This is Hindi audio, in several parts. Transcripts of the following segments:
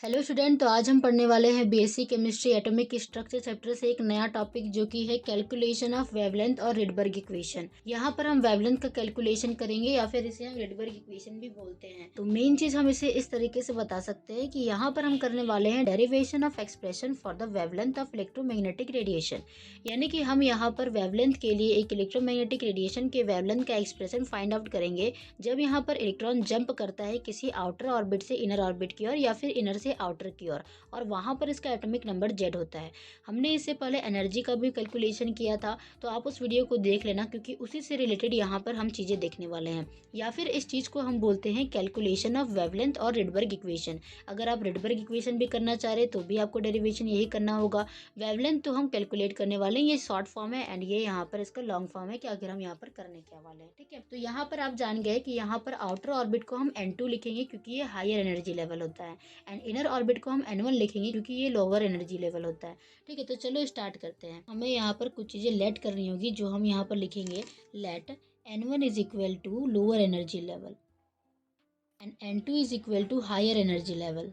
Hello student. तो आज हम पढ़ने वाले हैं BSc chemistry atomic structure chapter से एक नया टॉपिक जो कि है कैलकुलेशन ऑफ वेवलेंथ और रिडबर्ग इक्वेशन। यहाँ पर हम वेवलेंथ का कैलकुलेशन करेंगे या फिर इसे हम रिडबर्ग इक्वेशन भी बोलते हैं। तो मेन चीज हम इसे इस तरीके से बता सकते हैं कि यहाँ पर हम करने वाले हैं derivation of expression for the wavelength of electromagnetic radiation. यानी कि हम यहाँ पर वेवलेंथ के लिए एक इलेक्ट्रोमैग्नेटिक रेडिएशन के वेवलेंथ का एक्सप्रेशन फाइंड आउट करेंगे जब यहाँ पर इलेक्ट्रॉन जंप करता है किसी आउटर ऑर्बिट से इनर ऑर्बिट की ओर या फिर इनर से आउटर की ओर, और वहां पर इसका एटॉमिक नंबर जेड होता है। हमने इससे पहले एनर्जी का भी कैलकुलेशन किया था, तो आप उस वीडियो को देख लेना क्योंकि उसी से रिलेटेड यहाँ पर हम चीजें देखने वाले हैं। या फिर इस चीज को हम बोलते हैं कैलकुलेशन ऑफ वेवलेंथ और रिडबर्ग इक्वेशन। अगर आप रिडबर्ग इक्वेशन भी करना चाह रहे तो भी आपको डेरिवेशन यही करना होगा। वेवलेंथ तो हम कैलकुलेट करने वाले हैं, ये शॉर्ट फॉर्म है एंड ये यहाँ पर इसका लॉन्ग फॉर्म है कि आखिर हम यहाँ पर करने क्या वाले हैं। ठीक है, तो यहाँ पर आप जान गए कि यहाँ पर आउटर ऑर्बिट को हम N2 लिखेंगे क्योंकि ये हायर एनर्जी लेवल होता है, एंड इनर ऑर्बिट को हम N1 लिखेंगे क्योंकि ये लोअर एनर्जी लेवल होता है। ठीक है, तो चलो स्टार्ट करते हैं। हमें यहाँ पर कुछ चीज़ें लेट करनी होगी जो हम यहाँ पर लिखेंगे। Let N1 is equal to lower energy level and N2 is equal to higher energy level.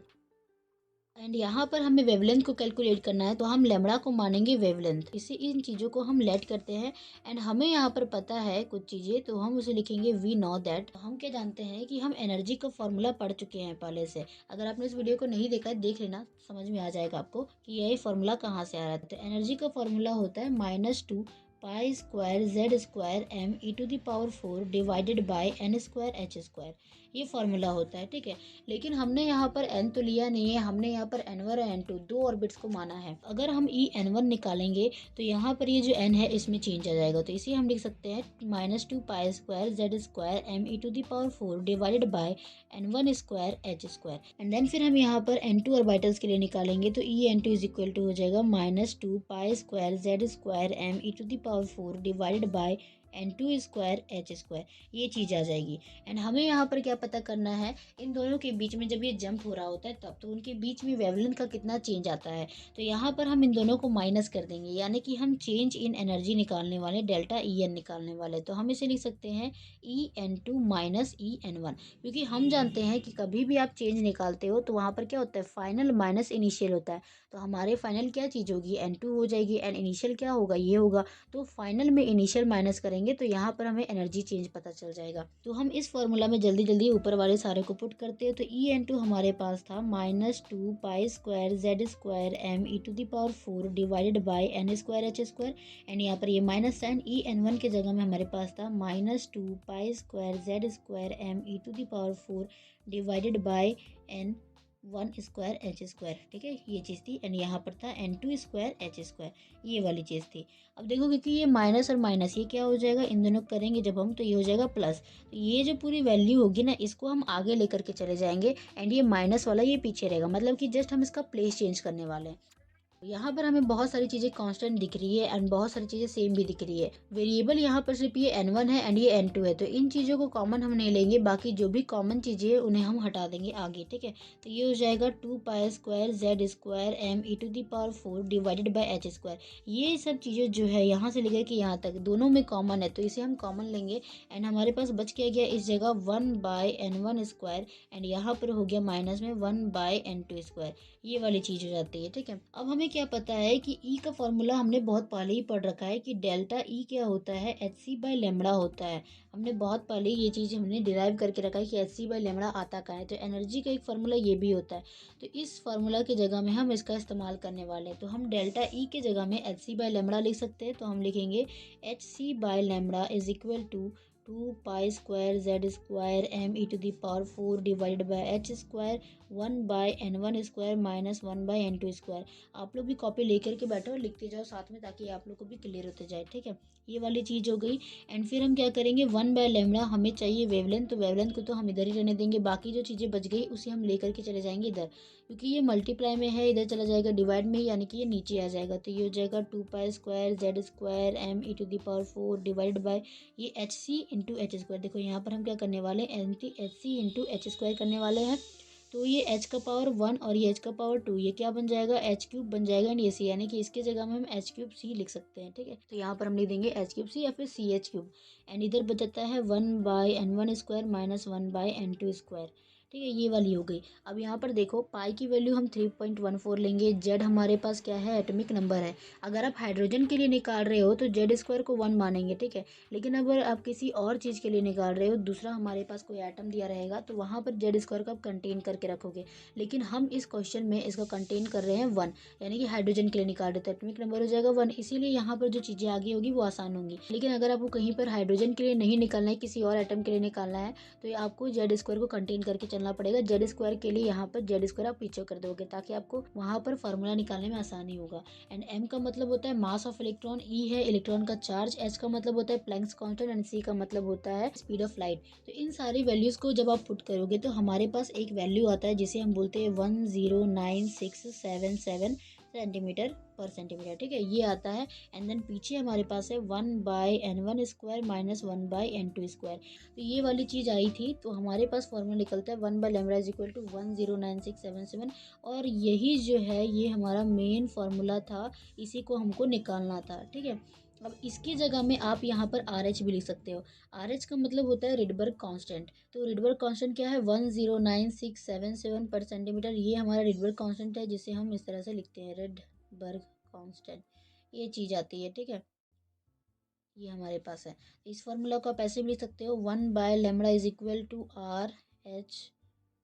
And यहाँ पर हमें वेवलेंथ को कैलकुलेट करना है तो हम लेमड़ा को मानेंगे वेवलेंथ। इसी इन चीज़ों को हम लेट करते हैं एंड हमें यहाँ पर पता है कुछ चीज़ें, तो हम उसे लिखेंगे वी नो दैट। हम क्या जानते हैं कि हम एनर्जी का फॉर्मूला पढ़ चुके हैं पहले से। अगर आपने इस वीडियो को नहीं देखा है देख लेना, समझ में आ जाएगा आपको कि यही फॉर्मूला कहाँ से आ रहा है। तो एनर्जी का फॉर्मूला होता है -2 pi square Z square M E to the power 4 divided by N square H square. ये फॉर्मूला होता है। ठीक है, लेकिन हमने यहाँ पर n तो लिया नहीं है, हमने यहाँ पर n1 और n2 दो ऑर्बिट्स को माना है। अगर हम ई n1 निकालेंगे तो यहाँ पर ये जो n है इसमें चेंज आ जाएगा, तो इसे हम लिख सकते हैं -2 pi square Z square M E to the power 4 divided by n1 square H square. And then फिर हम यहाँ पर n2 ऑर्बिटल्स के लिए निकालेंगे तो ई n2 इज इक्वल टू हो जाएगा -2 pi square Z square M E to the power 4 divided by N2 square H square. ये चीज़ आ जाएगी। एंड हमें यहाँ पर क्या पता करना है, इन दोनों के बीच में जब ये जंप हो रहा होता है तब तो उनके बीच में वेवलेंथ का कितना चेंज आता है। तो यहाँ पर हम इन दोनों को माइनस कर देंगे, यानी कि हम चेंज इन एनर्जी निकालने वाले, डेल्टा ई एन निकालने वाले। तो हम इसे लिख सकते हैं E N two minus E N one, क्योंकि हम जानते हैं कि कभी भी आप चेंज निकालते हो तो वहाँ पर क्या होता है, फाइनल माइनस इनिशियल होता है। तो हमारे फाइनल क्या चीज़ होगी, N2 हो जाएगी, एंड इनिशियल क्या होगा, ये होगा। तो फाइनल में इनिशियल माइनस करेंगे तो यहाँ पर हमें एनर्जी चेंज पता चल जाएगा। तो हम इस फॉर्मूला में जल्दी जल्दी ऊपर वाले सारे को पुट करते हैं। तो ई एन टू हमारे पास था -2 pi square Z square M E to the power 4 divided by N square H square. And यहाँ पर ये minus sign E N one के जगह में हमारे पास था -2 pi square Z square M E to the power 4 divided by N 1 square H square. ठीक है, ये चीज़ थी। एंड यहाँ पर था N2 स्क्वायर एच स्क्वायर, ये वाली चीज़ थी। अब देखो क्योंकि ये माइनस और माइनस ये क्या हो जाएगा, इन दोनों करेंगे जब हम तो ये हो जाएगा प्लस। तो ये जो पूरी वैल्यू होगी ना इसको हम आगे लेकर के चले जाएंगे एंड ये माइनस वाला ये पीछे रहेगा, मतलब कि जस्ट हम इसका प्लेस चेंज करने वाले हैं। यहाँ पर हमें बहुत सारी चीज़ें कांस्टेंट दिख रही है एंड बहुत सारी चीज़ें सेम भी दिख रही है। वेरिएबल यहाँ पर सिर्फ ये n1 है एंड ये n2 है, तो इन चीज़ों को कॉमन हम नहीं लेंगे, बाकी जो भी कॉमन चीज़ें हैं उन्हें हम हटा देंगे आगे। ठीक है, तो ये हो जाएगा 2 pi square Z square M E to the power 4 divided by H square. ये सब चीज़ें जो है यहाँ से लेकर के यहाँ तक दोनों में कॉमन है, तो इसे हम कॉमन लेंगे एंड हमारे पास बच क्या गया इस जगह 1 बाई n1 स्क्वायर, एंड यहाँ पर हो गया माइनस में 1 बाई n2 स्क्वायर। ये वाली चीज़ हो जाती है। ठीक है, अब हमें क्या पता है कि ई का फॉर्मूला हमने बहुत पहले ही पढ़ रखा है कि डेल्टा ई क्या होता है, एच सी बाई लेमड़ा होता है। हमने बहुत पहले ये चीज़ हमने डिराइव करके रखा है कि एच सी बाई लेमड़ा आता कहाँ है। तो एनर्जी का एक फार्मूला ये भी होता है, तो इस फार्मूला की जगह में हम इसका इस्तेमाल करने वाले हैं। तो हम डेल्टा ई के जगह में एच सी बाई लेमड़ा लिख सकते हैं। तो हम लिखेंगे H C by lambda is equal to 2 pi square Z square M E to the power 4 divided by H square 1 by n1 square minus 1 by n2 square. आप लोग भी कॉपी लेकर के बैठो और लिखते जाओ साथ में, ताकि आप लोग को भी क्लियर होते जाए। ठीक है, ये वाली चीज़ हो गई। एंड फिर हम क्या करेंगे, 1 बाय लेमड़ा हमें चाहिए वेवलेंथ, तो वेवलेंथ को तो हम इधर ही रहने देंगे, बाकी जो चीज़ें बच गई उसे हम लेकर के चले जाएंगे इधर, क्योंकि ये मल्टीप्लाई में है, इधर चला जाएगा डिवाइड में, यानी कि ये नीचे आ जाएगा। तो ये हो जाएगा 2 pi square Z square M E to the power 4 divide by ये H C into H square. देखो यहाँ पर हम क्या करने वाले हैं, H C into H square करने वाले हैं। तो ये h का पावर 1 और ये h का पावर 2, ये क्या बन जाएगा, एच क्यूब बन जाएगा एंड ये सी, यानी कि इसके जगह में हम एच क्यूब सी लिख सकते हैं। ठीक है, तो यहाँ पर हम लिख देंगे एच क्यूब सी या फिर सी एच क्यूब। एंड इधर बच जाता है 1 by n1 square minus 1 by n2 square. ठीक है, ये वाली हो गई। अब यहाँ पर देखो पाई की वैल्यू हम 3.14 लेंगे। जेड हमारे पास क्या है, एटॉमिक नंबर है। अगर आप हाइड्रोजन के लिए निकाल रहे हो तो जेड स्क्वायर को 1 मानेंगे, ठीक है। लेकिन अगर आप किसी और चीज़ के लिए निकाल रहे हो, दूसरा हमारे पास कोई एटम दिया रहेगा, तो वहाँ पर जेड स्क्वायर को आप कंटेन करके रखोगे। लेकिन हम इस क्वेश्चन में इसको कंटेन कर रहे हैं 1, यानी कि हाइड्रोजन के लिए निकाल रहे, तो एटॉमिक नंबर हो जाएगा 1। इसीलिए यहाँ पर जो चीज़ें आगे होगी वो आसान होंगी। लेकिन अगर आपको कहीं पर हाइड्रोजन के लिए नहीं निकालना है, किसी और एटम के लिए निकालना है, तो ये आपको जेड स्क्वायर को कंटेन करके चलना पड़ेगा। जेड स्क्वायर के लिए यहाँ पर जेड स्क्वायर आप पीछे कर दोगे, ताकि आपको वहाँ पर फॉर्मूला निकालने में आसानी होगा। एंड एम का मतलब होता है मास ऑफ इलेक्ट्रॉन, ई है इलेक्ट्रॉन का चार्ज, एच का मतलब होता है प्लैंक्स कांस्टेंट, एंड सी का मतलब होता है स्पीड ऑफ लाइट। तो इन सारी वैल्यूज को जब आप पुट करोगे तो हमारे पास एक वैल्यू आता है जिसे हम बोलते हैं 109677 सेंटीमीटर पर सेंटीमीटर, ठीक है, ये आता है। एंड देन पीछे हमारे पास है 1/n1² माइनस 1/n2²। तो ये वाली चीज़ आई थी, तो हमारे पास फॉर्मूला निकलता है 1/λ=109677। और यही जो है ये हमारा मेन फार्मूला था, इसी को हमको निकालना था, ठीक है। अब इसकी जगह में आप यहाँ पर आर एच भी लिख सकते हो। आर एच का मतलब होता है रिडबर्ग कांस्टेंट। तो रिडबर्ग कांस्टेंट क्या है, 109677 पर सेंटीमीटर। ये हमारा रिडबर्ग कांस्टेंट है, जिसे हम इस तरह से लिखते हैं, रिडबर्ग कांस्टेंट, ये चीज़ आती है, ठीक है। ये हमारे पास है। इस फार्मूला को आप ऐसे भी लिख सकते हो, 1/λ=RH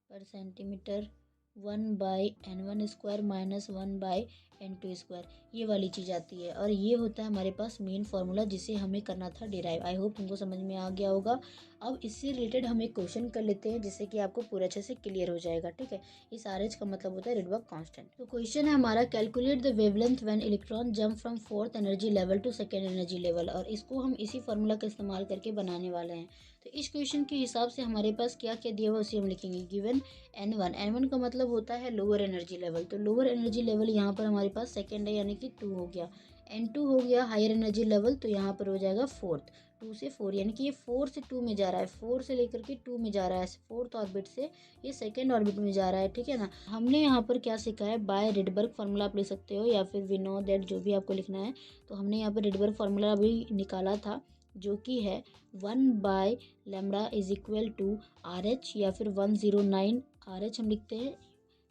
पर सेंटीमीटर, 1/n1² माइनस 1/n2²। ये वाली चीज़ आती है, और ये होता है हमारे पास मेन फार्मूला, जिसे हमें करना था डिराइव। आई होप तुमको समझ में आ गया होगा। अब इससे रिलेटेड हम एक क्वेश्चन कर लेते हैं, जिससे कि आपको पूरा अच्छे से क्लियर हो जाएगा, ठीक है। इस आर एच का मतलब होता है रिडबर्ग कांस्टेंट। तो क्वेश्चन है हमारा, calculate the wavelength when electron jump from 4th energy level to 2nd energy level. और इसको हम इसी फार्मूला का इस्तेमाल करके बनाने वाले हैं। तो इस क्वेश्चन के हिसाब से हमारे पास क्या क्या दिया हुआ उसे हम लिखेंगे। गिवन n1 का मतलब होता है लोअर एनर्जी लेवल। तो लोअर एनर्जी लेवल यहाँ पर हमारे पास सेकेंड है, यानी कि 2 हो गया। n2 हो गया हायर एनर्जी लेवल, तो यहाँ पर हो जाएगा 4th। 2 से 4, यानी कि ये 4 से 2 में जा रहा है, 4 से लेकर के 2 में जा रहा है, 4th ऑर्बिट से ये 2nd ऑर्बिट में जा रहा है, ठीक है ना। हमने यहाँ पर क्या सीखा है, बाय रिडबर्ग फार्मूला आप ले सकते हो, या फिर वी नो दैट, जो भी आपको लिखना है। तो हमने यहाँ पर रिडबर्ग फार्मूला भी निकाला था, जो कि है 1/λ=RH, या फिर 109 RH हम लिखते हैं।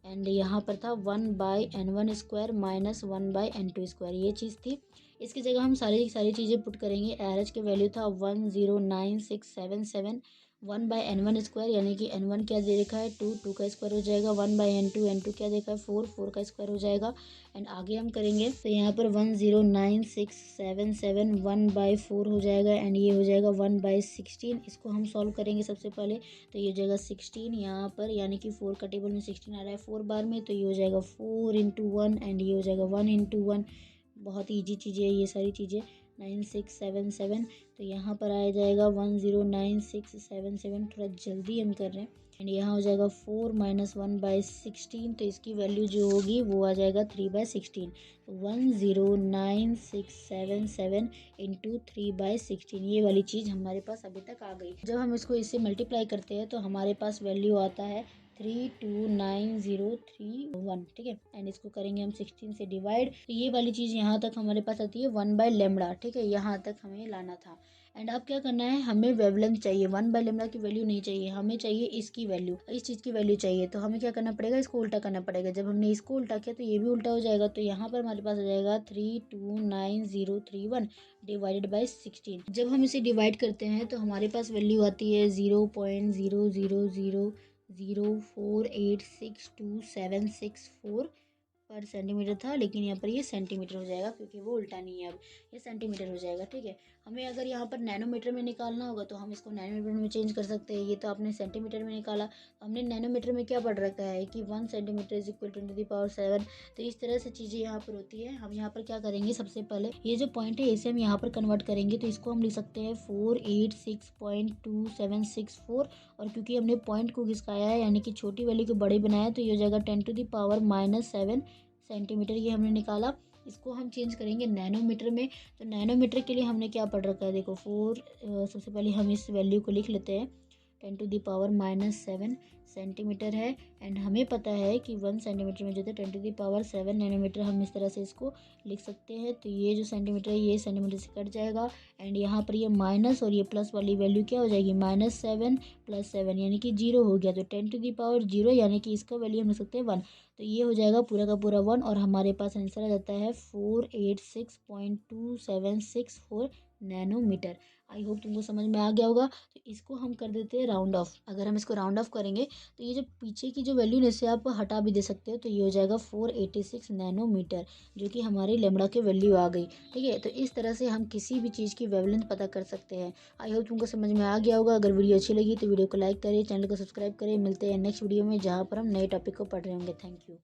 एंड यहाँ पर था 1/n1² माइनस 1/n2², ये चीज़ थी। इसकी जगह हम सारी चीज़ें पुट करेंगे। RH का वैल्यू था 109677, 1/n1², यानी कि n1 क्या दे रखा है 2, 2 का स्क्वायर हो जाएगा, 1/n2, n2 क्या देखा है 4, 4 का स्क्वायर हो जाएगा। एंड आगे हम करेंगे तो यहाँ पर 109677 1/4 हो जाएगा, एंड ये हो जाएगा 1/16। इसको हम सॉल्व करेंगे सबसे पहले, तो ये हो जाएगा 16 यहाँ पर, यानी कि 4 का टेबल में 16 आ रहा है 4 बार में, तो ये हो जाएगा 4 × 1, एंड ये हो जाएगा 1 × 1। बहुत ईजी चीज़ें है ये सारी चीज़ें। 9677, तो यहाँ पर आ जाएगा 109677, थोड़ा जल्दी हम कर रहे हैं। एंड यहाँ हो जाएगा 4 माइनस 1/16, तो इसकी वैल्यू जो होगी वो आ जाएगा 3/16। तो 109677 इंटू 3/16, ये वाली चीज़ हमारे पास अभी तक आ गई। जब हम इसको इससे मल्टीप्लाई करते हैं तो हमारे पास वैल्यू आता है 329031, ठीक है। एंड इसको करेंगे हम 16 से डिवाइड, तो ये वाली चीज़ यहाँ तक हमारे पास आती है 1/λ, ठीक है, यहाँ तक हमें लाना था। एंड अब क्या करना है, हमें वेवलेंथ चाहिए, 1/λ की वैल्यू नहीं चाहिए, हमें चाहिए इसकी वैल्यू, इस चीज़ की वैल्यू चाहिए। तो हमें क्या करना पड़ेगा, इसको उल्टा करना पड़ेगा। जब हमने इसको उल्टा किया तो ये भी उल्टा हो जाएगा, तो यहाँ पर हमारे पास आ जाएगा 329031 डिवाइडेड बाई 16। जब हम इसे डिवाइड करते हैं तो हमारे पास वैल्यू आती है 0.00004862764 पर सेंटीमीटर था, लेकिन यहाँ पर ये सेंटीमीटर हो जाएगा, क्योंकि वो उल्टा नहीं है, अब ये सेंटीमीटर हो जाएगा, ठीक है। हमें अगर यहाँ पर नैनोमीटर में निकालना होगा तो हम इसको नैनोमीटर में चेंज कर सकते हैं। ये तो आपने सेंटीमीटर में निकाला, तो हमने नैनोमीटर में क्या पढ़ रखा है कि 1 सेंटीमीटर इज इक्वल टू 10⁻⁷। तो इस तरह से चीज़ें यहाँ पर होती है। हम यहाँ पर क्या करेंगे, सबसे पहले ये जो पॉइंट है इसे हम यहाँ पर कन्वर्ट करेंगे, तो इसको हम लिख सकते हैं 486.2764। और क्योंकि हमने पॉइंट को घिसकाया है, यानी कि छोटी वैल्यू को बड़ी बनाया, तो ये हो जाएगा 10⁻⁻7 सेंटीमीटर, ये हमने निकाला। इसको हम चेंज करेंगे नैनोमीटर में। तो नैनोमीटर के लिए हमने क्या पढ़ रखा है, देखो 4, सबसे पहले हम इस वैल्यू को लिख लेते हैं, 10⁻⁻7 सेंटीमीटर है। एंड हमें पता है कि 1 सेंटीमीटर में जो है 10⁻7 नैनोमीटर, हम इस तरह से इसको लिख सकते हैं। तो ये जो सेंटीमीटर है ये सेंटीमीटर से कट जाएगा। एंड यहाँ पर ये माइनस और ये प्लस वाली वैल्यू क्या हो जाएगी, -7 + 7 यानी कि 0 हो गया। तो 10⁻0 यानी कि इसका वैल्यू हम लिख सकते हैं 1। तो ये हो जाएगा पूरा का पूरा 1 और हमारे पास आंसर आ जाता है 486.2764 नैनोमीटर। आई होप तुमको समझ में आ गया होगा। तो इसको हम कर देते हैं राउंड ऑफ। अगर हम इसको राउंड ऑफ करेंगे तो ये जो पीछे की जो वैल्यू है इसे आप हटा भी दे सकते हो। तो ये हो जाएगा 486 नैनोमीटर, जो कि हमारी लेमड़ा की वैल्यू आ गई। ठीक है, तो इस तरह से हम किसी भी चीज़ की वेवलेंथ पता कर सकते हैं। आई होप तुमको समझ में आ गया होगा। अगर वीडियो अच्छी लगी तो वीडियो को लाइक करें, चैनल को सब्सक्राइब करें। मिलते हैं नेक्स्ट वीडियो में जहाँ पर हम नए टॉपिक को पढ़ रहे होंगे। Thank you.